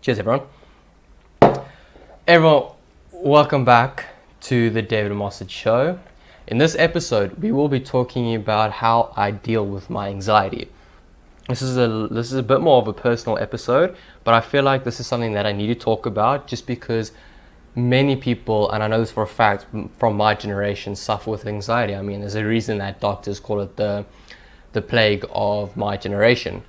Cheers, everyone. Everyone, welcome back to the David Mossad Show. In this episode, we will be talking about how I deal with my anxiety. This is a bit more of a personal episode, but I feel like this is something that I need to talk about just because many people, and I know this for a fact, from my generation suffer with anxiety. I mean, there's a reason that doctors call it the plague of my generation.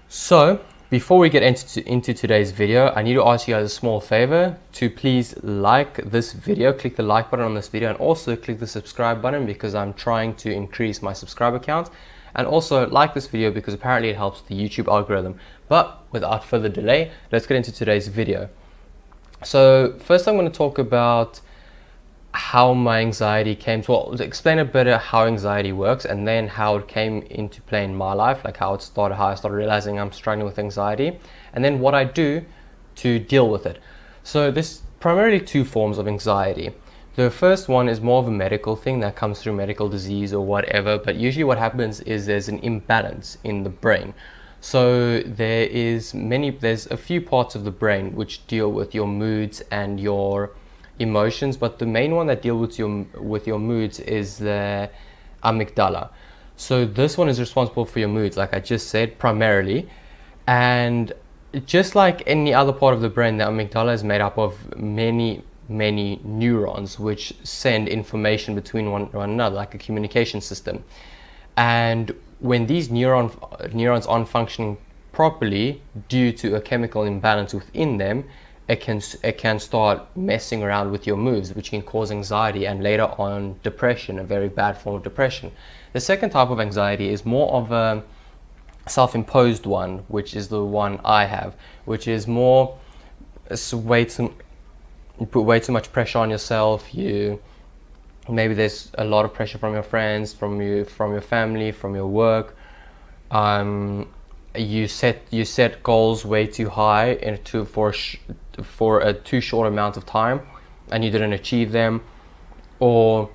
So, before we get into today's video, I need to ask you guys a small favor to please like this video, click the like button on this video, and also click the subscribe button because I'm trying to increase my subscriber count. And also like this video because apparently it helps the YouTube algorithm. But without further delay, let's get into today's video. So first I'm going to talk about how my anxiety came to, well, explain a bit of how anxiety works and then how it came into play in my life, like how I started realizing I'm struggling with anxiety, and then what I do to deal with it. So there's primarily two forms of anxiety. The first one is more of a medical thing that comes through medical disease or whatever, but usually what happens is there's an imbalance in the brain. So there's a few parts of the brain which deal with your moods and your emotions, but the main one that deals with your moods is the amygdala. So this one is responsible for your moods, like I just said, primarily. And just like any other part of the brain, the amygdala is made up of many neurons which send information between one another, like a communication system. And when these neurons aren't functioning properly due to a chemical imbalance within them, it can start messing around with your moods, which can cause anxiety and later on depression, a very bad form of depression. The second type of anxiety is more of a self-imposed one, which is the one I have, which is more you put way too much pressure on yourself. Maybe there's a lot of pressure from your friends, from your family, from your work. You set goals way too high for a too short amount of time, and you didn't achieve them, or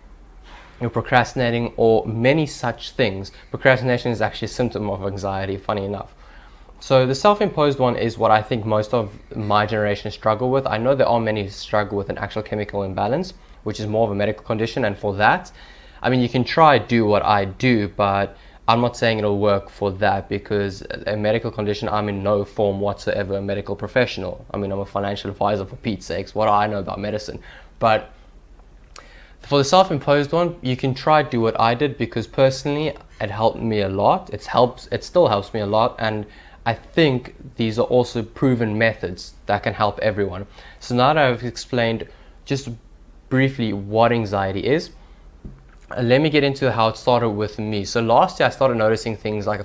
you're procrastinating, or many such things. Procrastination is actually a symptom of anxiety, funny enough. So the self-imposed one is what I think most of my generation struggle with. I know there are many who struggle with an actual chemical imbalance, which is more of a medical condition, and for that, I mean, you can try do what I do, but I'm not saying it'll work for that because a medical condition, I'm in no form whatsoever a medical professional. I mean, I'm a financial advisor, for Pete's sakes. What do I know about medicine? But for the self-imposed one, you can try do what I did because personally, it helped me a lot. It still helps me a lot, and I think these are also proven methods that can help everyone. So now that I've explained just briefly what anxiety is, let me get into how it started with me. So last year I started noticing things like I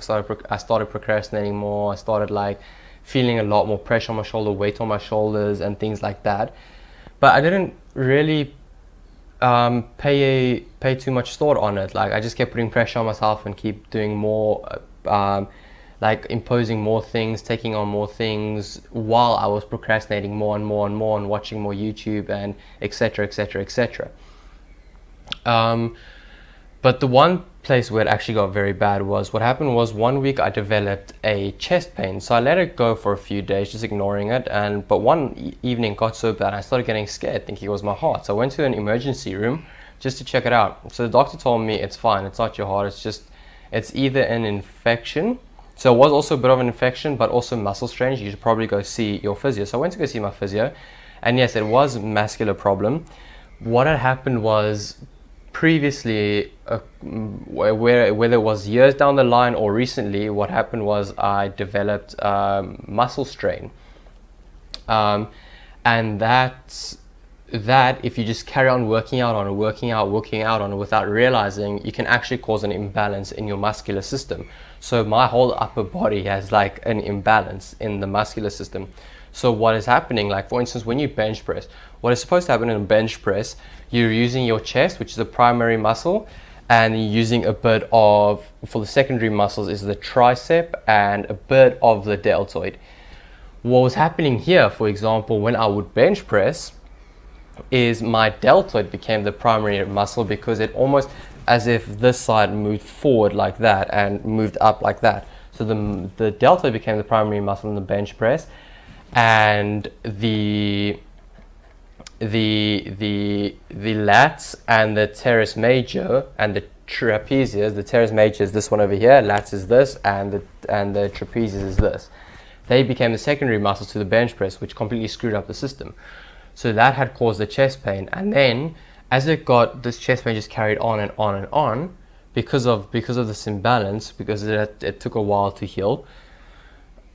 started procrastinating more. I started like feeling a lot more pressure on my shoulder, weight on my shoulders and things like that. But I didn't really pay too much thought on it. Like I just kept putting pressure on myself and keep doing more, like imposing more things, taking on more things while I was procrastinating more and more and more and watching more YouTube and etc. But the one place where it actually got very bad was what happened was 1 week I developed a chest pain. So I let it go for a few days, just ignoring it. But one evening got so bad I started getting scared, thinking it was my heart. So I went to an emergency room just to check it out. So the doctor told me it's fine, it's not your heart, it's either an infection. So it was also a bit of an infection, but also muscle strains. You should probably go see your physio. So I went to go see my physio, and yes, it was a muscular problem. What had happened was previously, whether it was years down the line or recently, what happened was I developed muscle strain, and that if you just carry on working out on it without realizing, you can actually cause an imbalance in your muscular system. So my whole upper body has like an imbalance in the muscular system. So what is happening, like for instance, when you bench press, what is supposed to happen in a bench press, you're using your chest, which is the primary muscle, and you're using a bit of, for the secondary muscles is the tricep and a bit of the deltoid. What was happening here, for example, when I would bench press, is my deltoid became the primary muscle because it almost as if this side moved forward like that and moved up like that. So the deltoid became the primary muscle in the bench press, and the lats and the teres major and the trapezius. The teres major is this one over here, lats is this, and the trapezius is this. They became the secondary muscles to the bench press, which completely screwed up the system. So that had caused the chest pain, and then as it got, this chest pain just carried on and on and on because of this imbalance, because it took a while to heal.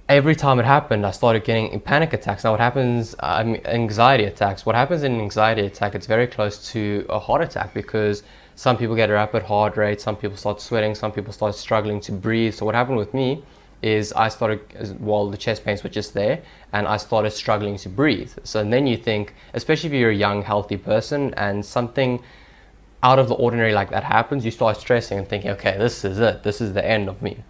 Every time it happened, I started getting panic attacks. Now what happens, anxiety attacks. What happens in an anxiety attack, it's very close to a heart attack, because some people get a rapid heart rate, some people start sweating, some people start struggling to breathe. So what happened with me is I started, well, the chest pains were just there, and I started struggling to breathe. So and then you think, especially if you're a young, healthy person, and something out of the ordinary like that happens, you start stressing and thinking, okay, this is it, this is the end of me.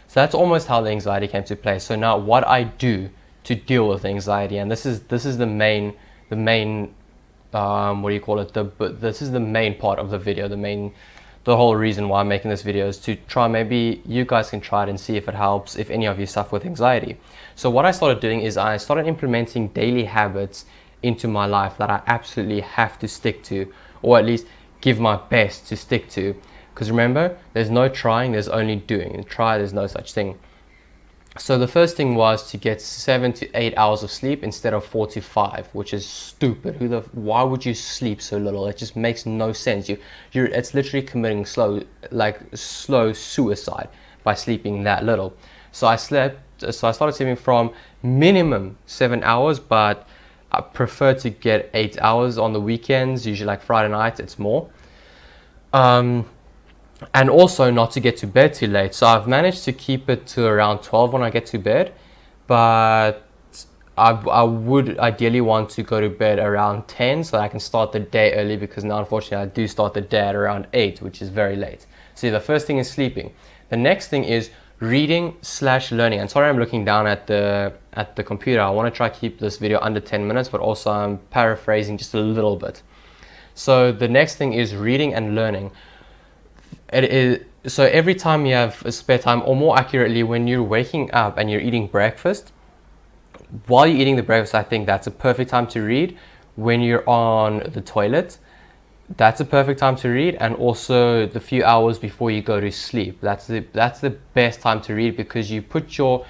So that's almost how the anxiety came to play. So now what I do to deal with anxiety, and this is the main what do you call it, this is the main part of the video, the whole reason why I'm making this video is to try, maybe you guys can try it and see if it helps, if any of you suffer with anxiety. So what I started doing is I started implementing daily habits into my life that I absolutely have to stick to, or at least give my best to stick to. Because remember, there's no trying, there's only doing. Try, there's no such thing. So the first thing was to get 7 to 8 hours of sleep instead of 4 to 5, which is stupid. Why would you sleep so little? It just makes no sense. It's literally committing slow suicide by sleeping that little. So I started sleeping from minimum 7 hours, but I prefer to get 8 hours on the weekends, usually like Friday nights, it's more. And also not to get to bed too late. So I've managed to keep it to around 12 when I get to bed, but I would ideally want to go to bed around 10 so that I can start the day early, because now unfortunately I do start the day at around 8, which is very late. So the first thing is sleeping. The next thing is reading/learning. And sorry I'm looking down at the computer. I want to try to keep this video under 10 minutes, but also I'm paraphrasing just a little bit. So the next thing is reading and learning. So every time you have a spare time, or more accurately, when you're waking up and you're eating breakfast, while you're eating the breakfast, I think that's a perfect time to read. When you're on the toilet, that's a perfect time to read. And also the few hours before you go to sleep, that's the best time to read, because you put your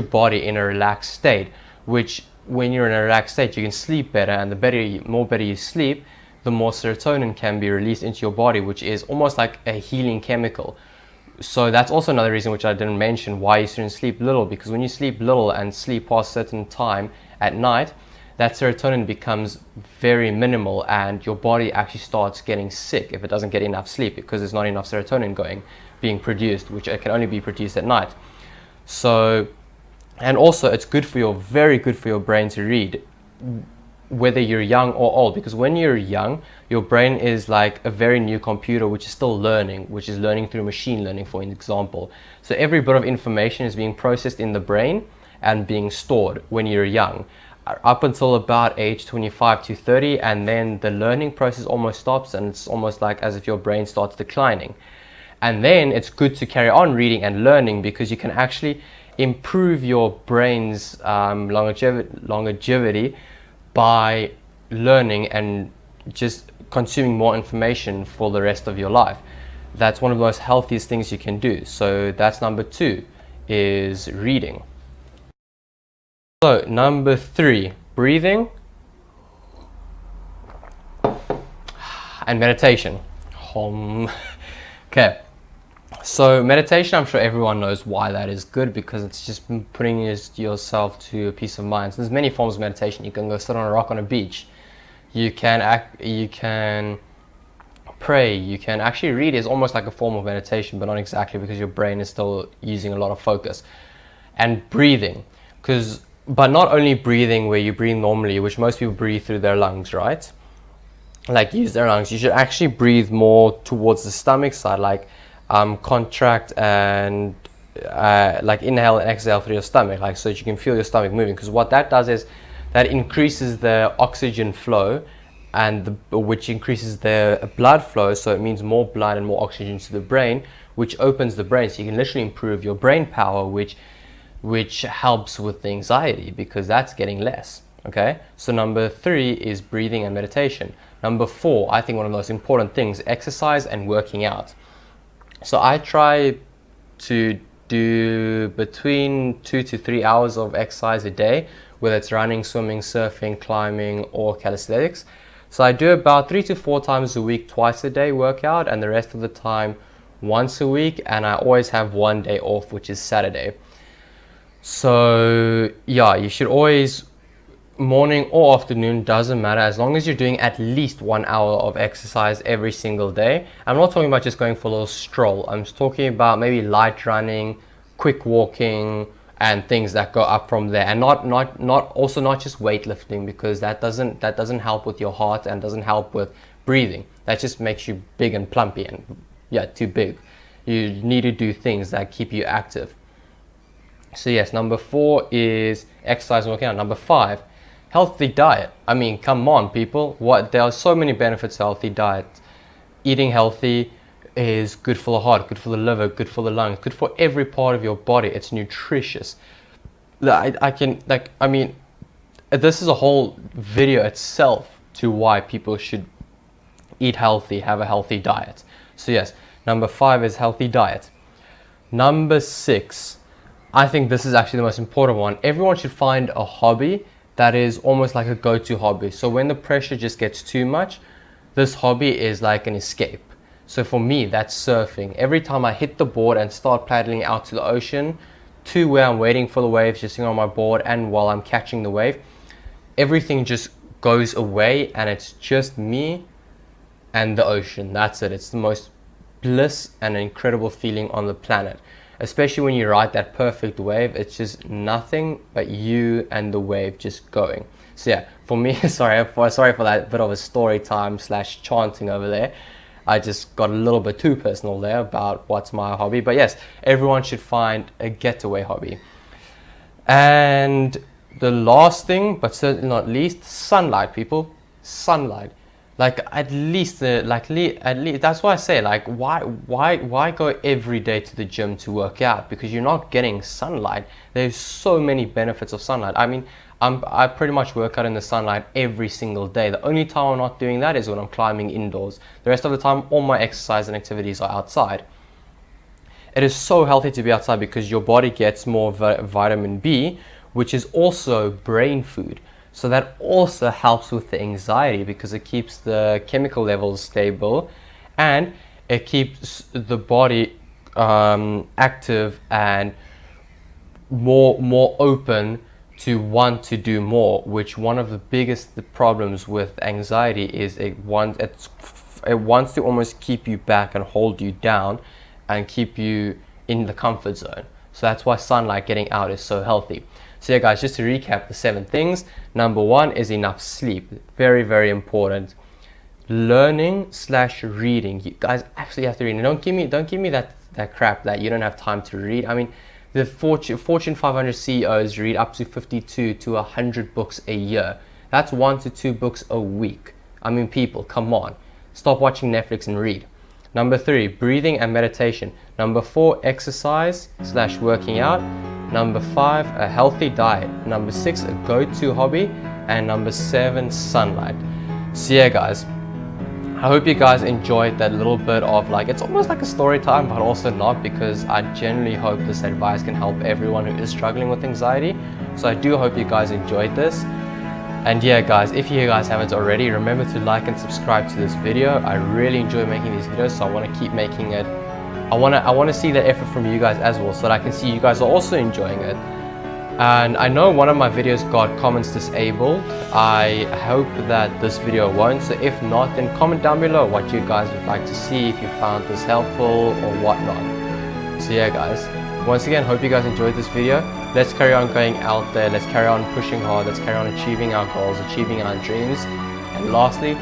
body in a relaxed state, which when you're in a relaxed state, you can sleep better, and the more better you sleep, the more serotonin can be released into your body, which is almost like a healing chemical. So that's also another reason, which I didn't mention, why you shouldn't sleep little, because when you sleep little and sleep past a certain time at night, that serotonin becomes very minimal, and your body actually starts getting sick if it doesn't get enough sleep, because there's not enough serotonin being produced, which can only be produced at night. So, and also it's very good for your brain to read, whether you're young or old, because when you're young, your brain is like a very new computer which is still learning, which is learning through machine learning, for example. So every bit of information is being processed in the brain and being stored when you're young, up until about age 25 to 30, and then the learning process almost stops, and it's almost like as if your brain starts declining. And then it's good to carry on reading and learning, because you can actually improve your brain's longevity by learning and just consuming more information for the rest of your life. That's one of the most healthiest things you can do. So that's number 2, is reading. So number 3, breathing and meditation. Okay. So meditation, I'm sure everyone knows why that is good, because it's just putting yourself to a peace of mind. So there's many forms of meditation. You can go sit on a rock on a beach. You can pray. You can actually read. Is almost like a form of meditation, but not exactly, because your brain is still using a lot of focus. And breathing, but not only breathing where you breathe normally, which most people breathe through their lungs, right? Like use their lungs. You should actually breathe more towards the stomach side, like contract and like inhale and exhale through your stomach, like so that you can feel your stomach moving, because what that does is that increases the oxygen flow, and which increases the blood flow, so it means more blood and more oxygen to the brain, which opens the brain, so you can literally improve your brain power, which which helps with the anxiety because that's getting less. Okay, so number 3 is breathing and meditation. Number 4, I think one of the most important things, exercise and working out. So I try to do between 2 to 3 hours of exercise a day, whether it's running, swimming, surfing, climbing, or calisthenics. So I do about 3 to 4 times a week, twice a day workout, and the rest of the time once a week, and I always have one day off, which is Saturday. So yeah, you should always, morning or afternoon, doesn't matter, as long as you're doing at least 1 hour of exercise every single day. I'm not talking about just going for a little stroll. I'm just talking about maybe light running, quick walking, and things that go up from there, and not just weightlifting, because that doesn't help with your heart and doesn't help with breathing. That just makes you big and plumpy, and yeah, too big. You need to do things that keep you active. So yes, number 4 is exercise and working out. Number 5, healthy diet. I mean, come on, people. There are so many benefits to healthy diet. Eating healthy is good for the heart, good for the liver, good for the lungs, good for every part of your body. It's nutritious. I mean, this is a whole video itself to why people should eat healthy, have a healthy diet. So yes, number 5 is healthy diet. Number 6, I think this is actually the most important one. Everyone should find a hobby that is almost like a go-to hobby. So when the pressure just gets too much, this hobby is like an escape. So for me, that's surfing. Every time I hit the board and start paddling out to the ocean, to where I'm waiting for the waves, just sitting on my board, and while I'm catching the wave, everything just goes away, and it's just me and the ocean. That's it. It's the most bliss and incredible feeling on the planet. Especially when you ride that perfect wave, it's just nothing but you and the wave just going. So yeah, for me, sorry for that bit of a story time / chanting over there. I just got a little bit too personal there about what's my hobby. But yes, everyone should find a getaway hobby. And the last thing, but certainly not least, sunlight, people. Sunlight. Like at least that's why I say, like, why go every day to the gym to work out? Because you're not getting sunlight. There's so many benefits of sunlight. I mean, I pretty much work out in the sunlight every single day. The only time I'm not doing that is when I'm climbing indoors. The rest of the time, all my exercise and activities are outside. It is so healthy to be outside because your body gets more vitamin B, which is also brain food. So that also helps with the anxiety because it keeps the chemical levels stable, and it keeps the body active and more open to want to do more, which one of the biggest problems with anxiety is it wants to almost keep you back and hold you down and keep you in the comfort zone. So that's why sunlight, getting out, is so healthy. So yeah guys, just to recap the 7 things. Number 1 is enough sleep. Very, very important. Learning / reading. You guys actually have to read. And don't give me that crap that you don't have time to read. I mean, the Fortune 500 CEOs read up to 52 to 100 books a year. That's 1 to 2 books a week. I mean, people, come on. Stop watching Netflix and read. Number 3, breathing and meditation. Number 4, exercise / working out. Number 5, a healthy diet. Number 6, a go-to hobby. And number 7, sunlight. So yeah guys, I hope you guys enjoyed that little bit of, like, it's almost like a story time, but also not, because I genuinely hope this advice can help everyone who is struggling with anxiety. So I do hope you guys enjoyed this. And yeah guys, if you guys haven't already, remember to like and subscribe to this video. I really enjoy making these videos, so I want to keep making it. I want to see that effort from you guys as well, so that I can see you guys are also enjoying it. And I know one of my videos got comments disabled. I hope that this video won't, so if not, then comment down below what you guys would like to see, if you found this helpful or whatnot. So yeah guys, once again, hope you guys enjoyed this video. Let's carry on going out there, let's carry on pushing hard, let's carry on achieving our goals, achieving our dreams. And lastly,